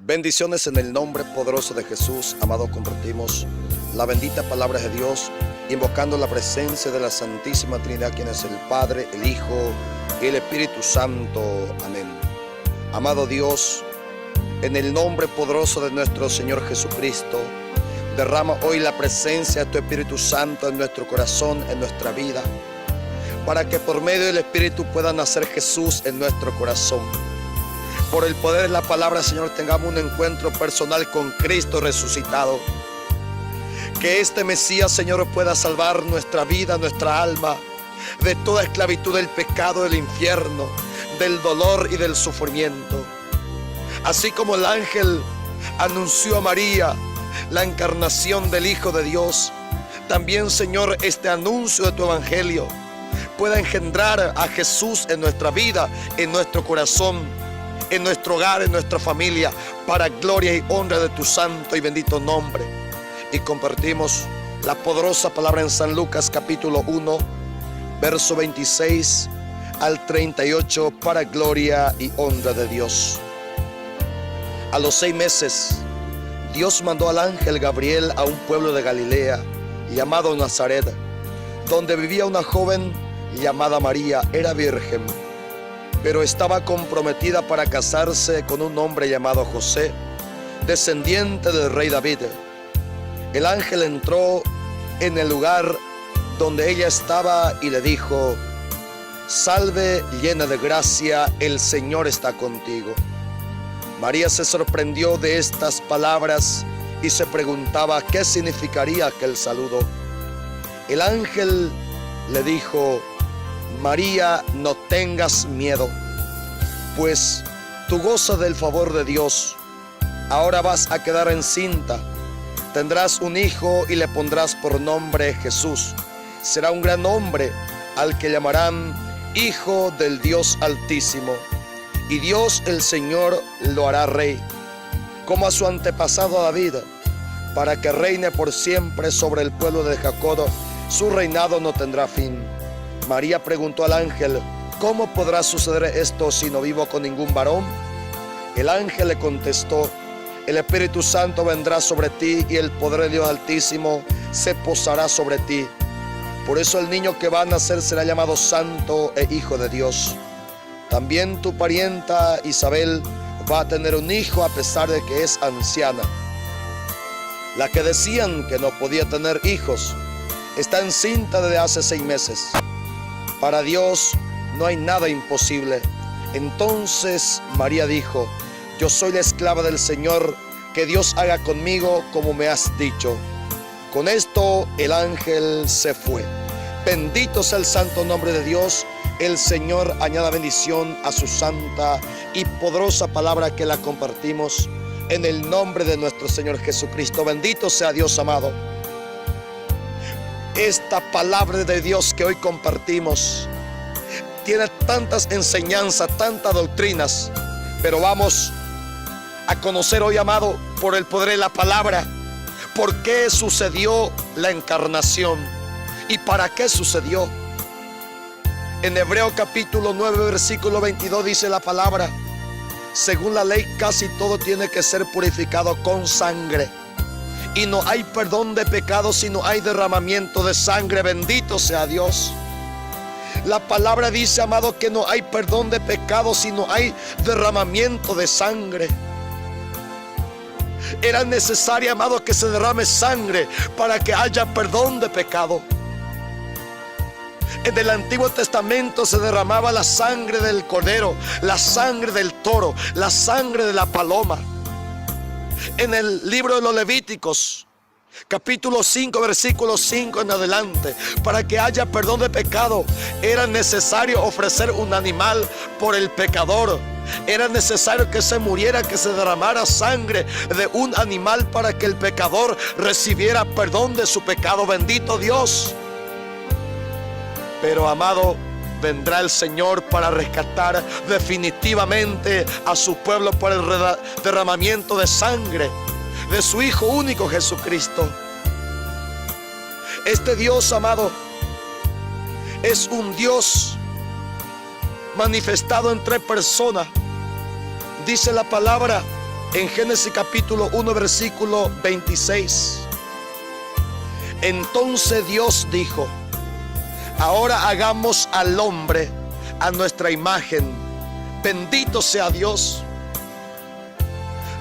Bendiciones en el nombre poderoso de Jesús. Amado, compartimos la bendita palabra de Dios, invocando la presencia de la Santísima Trinidad, quien es el Padre, el Hijo y el Espíritu Santo. Amén. Amado Dios, en el nombre poderoso de nuestro Señor Jesucristo, derrama hoy la presencia de tu Espíritu Santo en nuestro corazón, en nuestra vida, para que por medio del Espíritu pueda nacer Jesús en nuestro corazón. Por el poder de la palabra, Señor, tengamos un encuentro personal con Cristo resucitado. Que este Mesías, Señor, pueda salvar nuestra vida, nuestra alma, de toda esclavitud del pecado, del infierno, del dolor y del sufrimiento. Así como el ángel anunció a María la encarnación del Hijo de Dios, también, Señor, este anuncio de tu evangelio pueda engendrar a Jesús en nuestra vida, en nuestro corazón, en nuestro hogar, en nuestra familia, para gloria y honra de tu santo y bendito nombre. Y compartimos la poderosa palabra en San Lucas capítulo 1, verso 26 al 38, para gloria y honra de Dios. A los 6 meses, Dios mandó al ángel Gabriel a un pueblo de Galilea llamado Nazaret, donde vivía una joven llamada María. Era virgen, pero estaba comprometida para casarse con un hombre llamado José, descendiente del rey David. El ángel entró en el lugar donde ella estaba y le dijo: salve, llena de gracia, el Señor está contigo. María se sorprendió de estas palabras y se preguntaba qué significaría aquel saludo. El ángel le dijo: María, no tengas miedo, pues tú gozas del favor de Dios. Ahora vas a quedar encinta, tendrás un hijo y le pondrás por nombre Jesús. Será un gran hombre al que llamarán Hijo del Dios Altísimo, y Dios el Señor lo hará rey, como a su antepasado David, para que reine por siempre sobre el pueblo de Jacob. Su reinado no tendrá fin. María preguntó al ángel: ¿cómo podrá suceder esto si no vivo con ningún varón? El ángel le contestó: el Espíritu Santo vendrá sobre ti y el poder de Dios Altísimo se posará sobre ti. Por eso el niño que va a nacer será llamado Santo e Hijo de Dios. También tu parienta Isabel va a tener un hijo a pesar de que es anciana. La que decían que no podía tener hijos está encinta desde hace 6 meses. Para Dios no hay nada imposible. Entonces María dijo: yo soy la esclava del Señor, que Dios haga conmigo como me has dicho. Con esto el ángel se fue. Bendito sea el santo nombre de Dios. El Señor añada bendición a su santa y poderosa palabra que la compartimos en el nombre de nuestro Señor Jesucristo. Bendito sea Dios amado. Esta palabra de Dios que hoy compartimos tiene tantas enseñanzas, tantas doctrinas, pero vamos a conocer hoy, amado, por el poder de la palabra, por qué sucedió la encarnación y para qué sucedió. En Hebreo capítulo 9, versículo 22 dice la palabra: según la ley casi todo tiene que ser purificado con sangre, y no hay perdón de pecados si no hay derramamiento de sangre. Bendito sea Dios. La palabra dice, amado, que no hay perdón de pecados si no hay derramamiento de sangre. Era necesario, amado, que se derrame sangre para que haya perdón de pecado. En el Antiguo Testamento se derramaba la sangre del cordero, la sangre del toro, la sangre de la paloma. En el libro de los Levíticos, capítulo 5, versículo 5 en adelante, para que haya perdón de pecado, era necesario ofrecer un animal por el pecador. Era necesario que se muriera, que se derramara sangre de un animal para que el pecador recibiera perdón de su pecado. Bendito Dios. Pero, amado, vendrá el Señor para rescatar definitivamente a su pueblo por el derramamiento de sangre de su Hijo único Jesucristo. Este Dios, amado, es un Dios manifestado en 3 personas. Dice la palabra En Génesis capítulo 1 versículo 26. Entonces Dios dijo: ahora hagamos al hombre a nuestra imagen. Bendito sea Dios.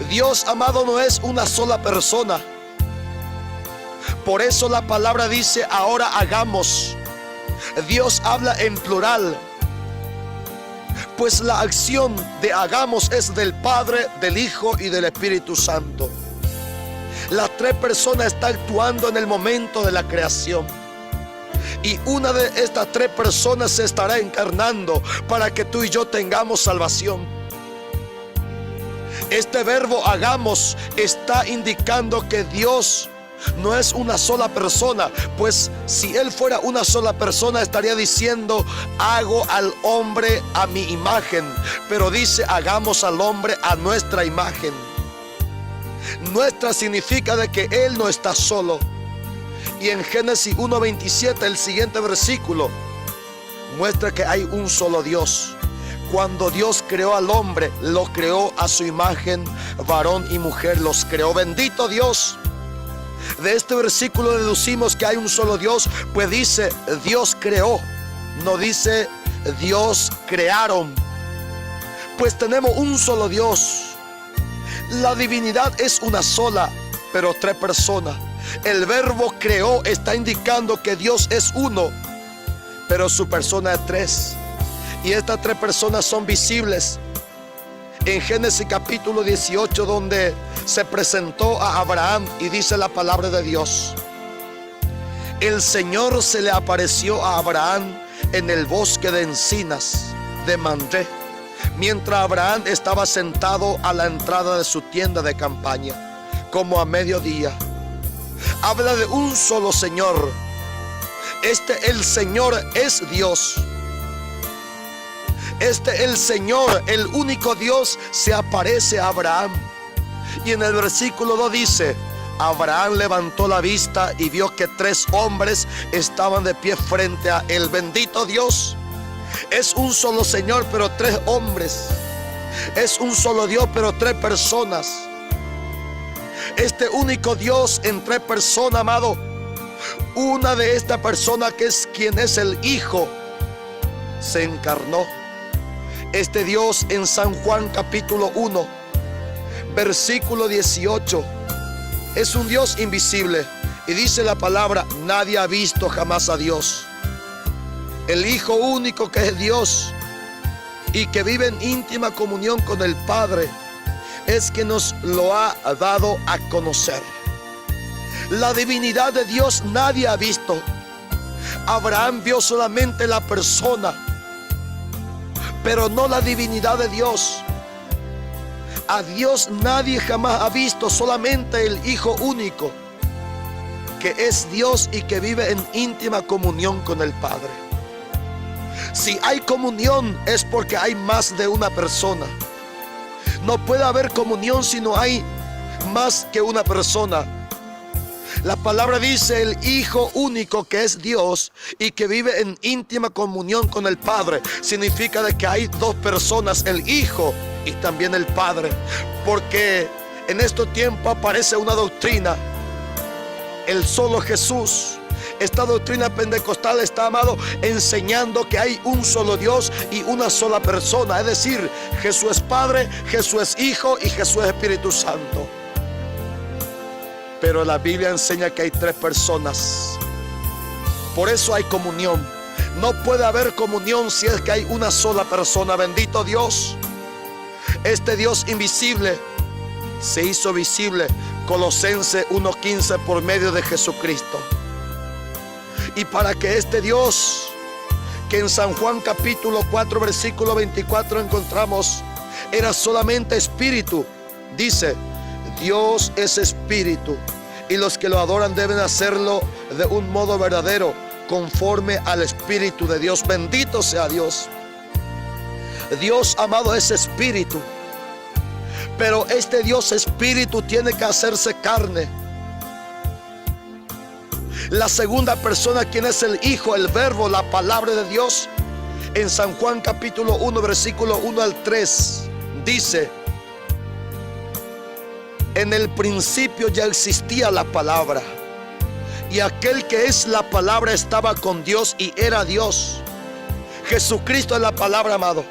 Dios, amado, no es una sola persona. Por eso la palabra dice: ahora hagamos. Dios habla en plural, pues la acción de hagamos es del Padre, del Hijo y del Espíritu Santo. Las tres personas están actuando en el momento de la creación, y una de estas tres personas se estará encarnando para que tú y yo tengamos salvación. Este verbo hagamos está indicando que Dios no es una sola persona, pues si Él fuera una sola persona estaría diciendo: hago al hombre a mi imagen. Pero dice: hagamos al hombre a nuestra imagen. Nuestra significa de que Él no está solo. Y en Génesis 1:27, el siguiente versículo muestra que hay un solo Dios. Cuando Dios creó al hombre, lo creó a su imagen, varón y mujer los creó. Bendito Dios. De este versículo deducimos que hay un solo Dios, pues dice Dios creó, no dice Dios crearon. Pues tenemos un solo Dios. La divinidad es una sola, pero tres personas. El verbo creó está indicando que Dios es uno, pero su persona es tres. Y estas tres personas son visibles en Génesis capítulo 18, donde se presentó a Abraham, y dice la palabra de Dios: el Señor se le apareció a Abraham en el bosque de encinas de Mamre, mientras Abraham estaba sentado a la entrada de su tienda de campaña, como a mediodía. Habla de un solo Señor. El Señor es Dios. El Señor, el único Dios, se aparece a Abraham. Y en el versículo 2 dice: Abraham levantó la vista y vio que tres hombres estaban de pie frente a él. Bendito Dios. Es un solo Señor, pero tres hombres. Es un solo Dios, pero tres personas. Este único Dios en tres personas, amado. Una de estas personas, que es quien es el Hijo, se encarnó. Este Dios en San Juan capítulo 1, versículo 18, es un Dios invisible. Y dice la palabra: nadie ha visto jamás a Dios. El Hijo único, que es Dios y que vive en íntima comunión con el Padre, es que nos lo ha dado a conocer. La divinidad de Dios nadie ha visto. Abraham vio solamente la persona, pero no la divinidad de Dios. A Dios nadie jamás ha visto, solamente el Hijo único, que es Dios y que vive en íntima comunión con el Padre. Si hay comunión es porque hay más de una persona. No puede haber comunión si no hay más que una persona. La palabra dice: el Hijo único, que es Dios y que vive en íntima comunión con el Padre. Significa de que hay dos personas, el Hijo y también el Padre. Porque en estos tiempos aparece una doctrina: el solo Jesús. Esta doctrina pentecostal está, amado, enseñando que hay un solo Dios y una sola persona. Es decir, Jesús es Padre, Jesús es Hijo y Jesús es Espíritu Santo. Pero la Biblia enseña que hay tres personas. Por eso hay comunión. No puede haber comunión si es que hay una sola persona. Bendito Dios. Este Dios invisible se hizo visible, Colosenses 1:15, por medio de Jesucristo. Y para que este Dios, que en San Juan capítulo 4 versículo 24 encontramos, era solamente espíritu. Dice: Dios es espíritu, y los que lo adoran deben hacerlo de un modo verdadero, conforme al Espíritu de Dios. Bendito sea Dios. Dios, amado, es espíritu, pero este Dios espíritu tiene que hacerse carne. La segunda persona, quien es el Hijo, el Verbo, la palabra de Dios, en San Juan capítulo 1 versículo 1 al 3 dice: En el principio ya existía la palabra, y aquel que es la palabra estaba con Dios y era Dios. Jesucristo es la palabra, amado.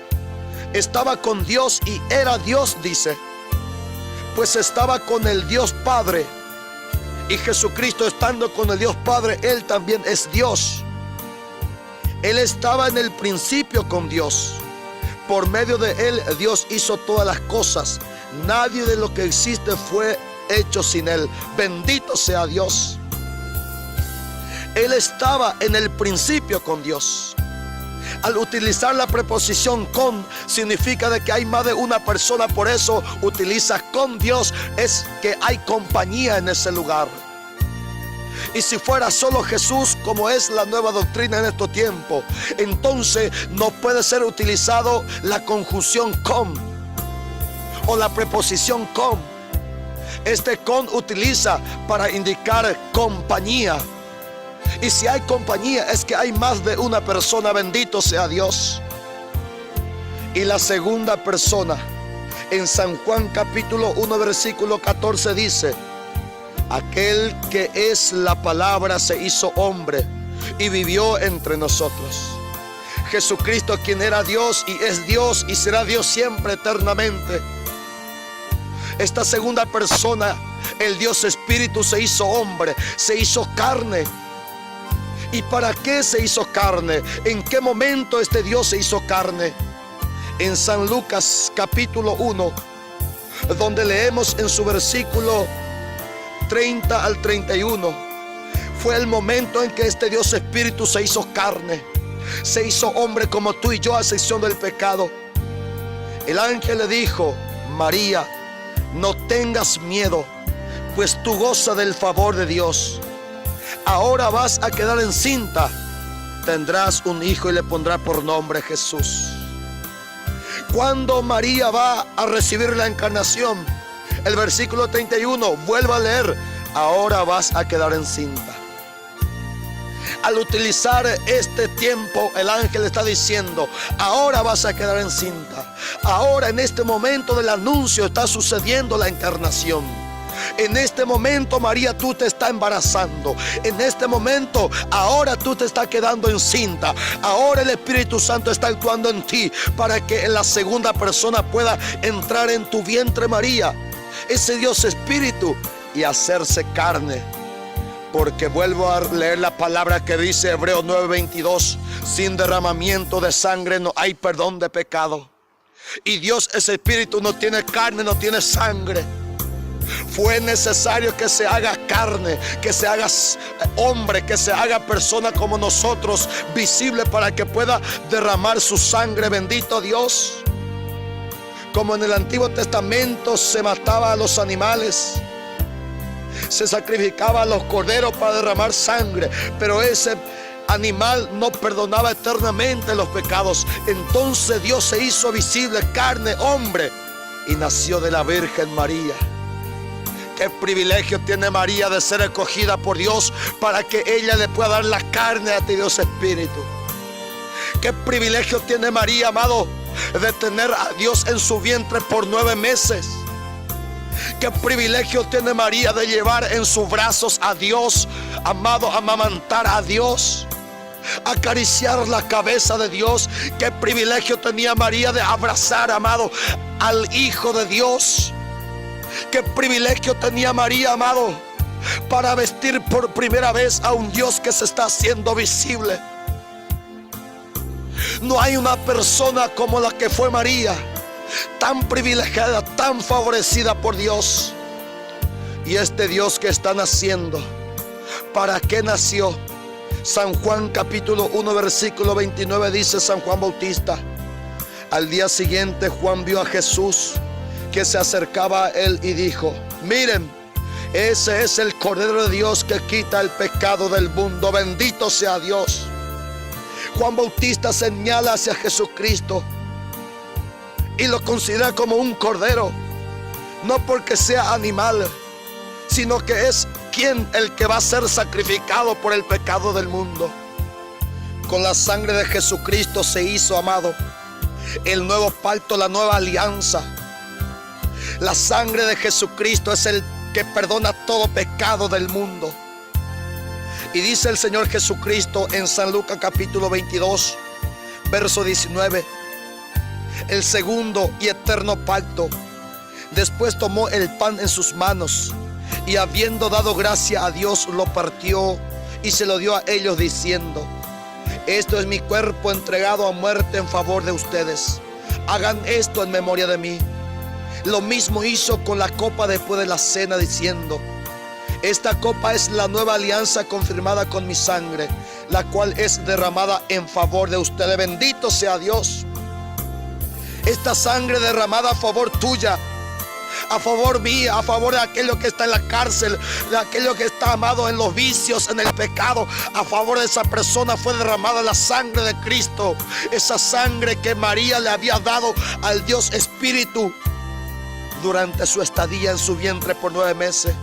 Estaba con Dios y era Dios, dice. Pues estaba con el Dios Padre. Y Jesucristo, estando con el Dios Padre, Él también es Dios. Él estaba en el principio con Dios. Por medio de Él, Dios hizo todas las cosas. Nadie de lo que existe fue hecho sin Él. Bendito sea Dios. Él estaba en el principio con Dios. Al utilizar la preposición con, significa de que hay más de una persona. Por eso utiliza con Dios. Es que hay compañía en ese lugar. Y si fuera solo Jesús, como es la nueva doctrina en estos tiempos, entonces no puede ser utilizado la conjunción con o la preposición con. Este con utiliza para indicar compañía. Y si hay compañía, es que hay más de una persona. Bendito sea Dios. Y la segunda persona, en San Juan capítulo 1 versículo 14 dice: aquel que es la palabra se hizo hombre y vivió entre nosotros. Jesucristo, quien era Dios y es Dios y será Dios siempre, eternamente. Esta segunda persona, el Dios Espíritu, se hizo hombre, se hizo carne. ¿Y para qué se hizo carne? ¿En qué momento este Dios se hizo carne? En San Lucas capítulo 1, donde leemos en su versículo 30 al 31, fue el momento en que este Dios Espíritu se hizo carne, se hizo hombre como tú y yo, a excepción del pecado. El ángel le dijo: María, no tengas miedo, pues tú gozas del favor de Dios. Ahora vas a quedar encinta, tendrás un hijo y le pondrás por nombre Jesús. Cuando María va a recibir la encarnación, el versículo 31, vuelva a leer: ahora vas a quedar encinta. Al utilizar este tiempo, el ángel está diciendo: ahora vas a quedar encinta. Ahora, en este momento del anuncio, está sucediendo la encarnación. En este momento, María, tú te estás embarazando. En este momento, ahora tú te estás quedando encinta. Ahora el Espíritu Santo está actuando en ti para que la segunda persona pueda entrar en tu vientre, María, ese Dios Espíritu, y hacerse carne. Porque vuelvo a leer la palabra que dice Hebreos 9:22: sin derramamiento de sangre no hay perdón de pecado. Y Dios es Espíritu, no tiene carne, no tiene sangre. Fue necesario que se haga carne, que se haga hombre, que se haga persona como nosotros, visible, para que pueda derramar su sangre. Bendito Dios. Como en el Antiguo Testamento se mataba a los animales, se sacrificaba a los corderos para derramar sangre, pero ese animal no perdonaba eternamente los pecados. Entonces Dios se hizo visible, carne, hombre, y nació de la Virgen María. Qué privilegio tiene María de ser escogida por Dios para que ella le pueda dar la carne a este Dios Espíritu. Qué privilegio tiene María, amado, de tener a Dios en su vientre por 9 meses. Qué privilegio tiene María de llevar en sus brazos a Dios, amado, amamantar a Dios, acariciar la cabeza de Dios. Qué privilegio tenía María de abrazar, amado, al Hijo de Dios. Qué privilegio tenía María, amado, para vestir por primera vez a un Dios que se está haciendo visible. No hay una persona como la que fue María, tan privilegiada, tan favorecida por Dios. Y este Dios que está naciendo, ¿para qué nació? San Juan capítulo 1 versículo 29 dice San Juan Bautista: al día siguiente Juan vio a Jesús que se acercaba a él y dijo: miren, ese es el Cordero de Dios que quita el pecado del mundo. Bendito sea Dios. Juan Bautista señala hacia Jesucristo y lo considera como un cordero, no porque sea animal, sino que es el que va a ser sacrificado por el pecado del mundo. Con la sangre de Jesucristo se hizo, amado, el nuevo pacto, la nueva alianza. La sangre de Jesucristo es el que perdona todo pecado del mundo. Y dice el Señor Jesucristo en San Lucas capítulo 22, verso 19: el segundo y eterno pacto. Después tomó el pan en sus manos y habiendo dado gracia a Dios, lo partió y se lo dio a ellos diciendo: esto es mi cuerpo entregado a muerte en favor de ustedes. Hagan esto en memoria de mí. Lo mismo hizo con la copa después de la cena diciendo: esta copa es la nueva alianza confirmada con mi sangre, la cual es derramada en favor de ustedes. Bendito sea Dios. Esta sangre derramada a favor tuya, a favor mía, a favor de aquello que está en la cárcel, de aquello que está amado en los vicios, en el pecado, a favor de esa persona fue derramada la sangre de Cristo. Esa sangre que María le había dado al Dios Espíritu durante su estadía en su vientre por 9 meses.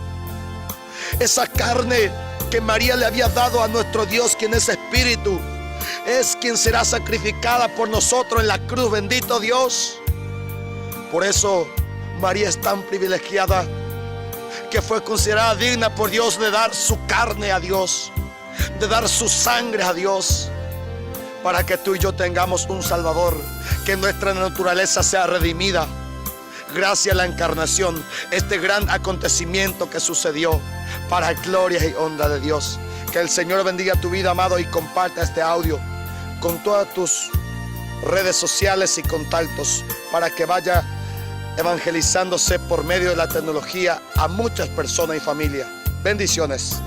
Esa carne que María le había dado a nuestro Dios, quien es Espíritu, es quien será sacrificada por nosotros en la cruz. Bendito Dios. Por eso María es tan privilegiada que fue considerada digna por Dios de dar su carne a Dios, de dar su sangre a Dios, para que tú y yo tengamos un Salvador, que nuestra naturaleza sea redimida. Gracias a la encarnación, este gran acontecimiento que sucedió para gloria y honra de Dios. Que el Señor bendiga tu vida, amado, y comparta este audio con todas tus redes sociales y contactos para que vaya evangelizándose por medio de la tecnología a muchas personas y familias. Bendiciones.